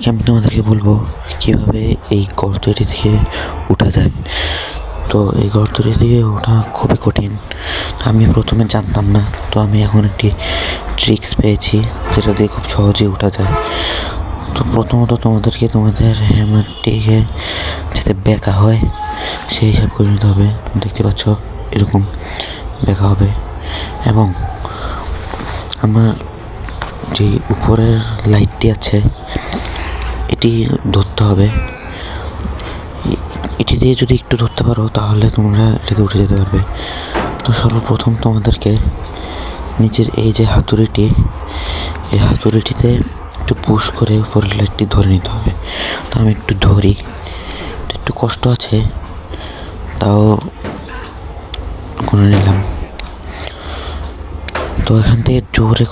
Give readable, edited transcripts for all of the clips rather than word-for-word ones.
আজকে আমি তোমাদেরকে বলবো কীভাবে এই গর্তটি থেকে ওঠা যায়। তো এই গর্তটি থেকে ওঠা খুবই কঠিন, আমি প্রথমে জানতাম না। তো আমি এখন একটি ট্রিক্স পেয়েছি যেটা দিয়ে খুব সহজেই ওঠা যায়। তো প্রথমত তোমাদেরকে তোমাদের হ্যামারটিকে যাতে বেঁকা হয় সেই হিসাব করে নিতে হবে। তুমি দেখতে পাচ্ছ এরকম বেঁকা হবে, এবং আমার যে উপরের লাইটটি আছে এটি ধরতে হবে। এটি দিয়ে যদি একটু ধরতে পারো তাহলে তোমরা এটাতে উঠে যেতে পারবে। তো সর্বপ্রথম তোমাদেরকে নিচের এই যে হাতুড়িটি, এই হাতুড়িটিতে একটু পুশ করে উপরের লাইটটি ধরে নিতে হবে। তো আমি একটু ধরি, একটু কষ্ট আছে, তাও করে নিলাম। তো এখান থেকে জোরে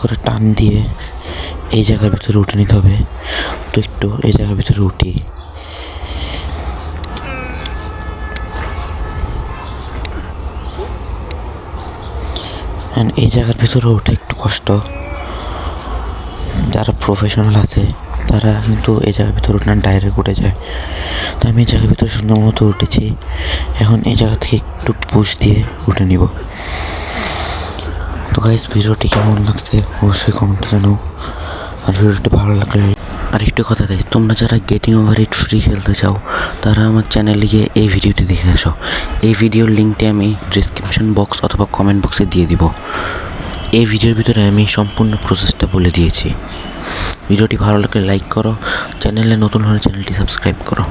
করে টান দিয়ে এই জায়গার ভিতরে উঠে নিতে হবে। তো একটু এই জায়গার ভিতরে উঠি, এই জায়গার ভিতরে ওঠা একটু কষ্ট। যারা প্রফেশনাল আছে তারা কিন্তু এই জায়গার ভিতরে উঠে না, ডাইরেক্ট উঠে যায়। তো আমি এই জায়গার ভিতরে সুন্দর মতো উঠেছি। এখন এই জায়গা থেকে একটু পুশ দিয়ে উঠে নিব। তো গাইস, ভিডিওটি কেমন লাগছে অবশ্যই কমেন্টে জানাও। আর ভিডিওটি ভালো লাগলে আরেকটু কথা গাইস, তোমরা যারা গেটিং ওভার ইট ফ্রি খেলতে চাও তারা আমার চ্যানেলে গিয়ে এই ভিডিওটি দেখে আসো। এই ভিডিওর লিঙ্কটি আমি ডিসক্রিপশন বক্স অথবা কমেন্ট বক্সে দিয়ে দিব। এই ভিডিওর ভিতরে আমি সম্পূর্ণ প্রসেসটা বলে দিয়েছি। ভিডিওটি ভালো লাগলে লাইক করো, চ্যানেলে নতুন হলে চ্যানেলটি সাবস্ক্রাইব করো।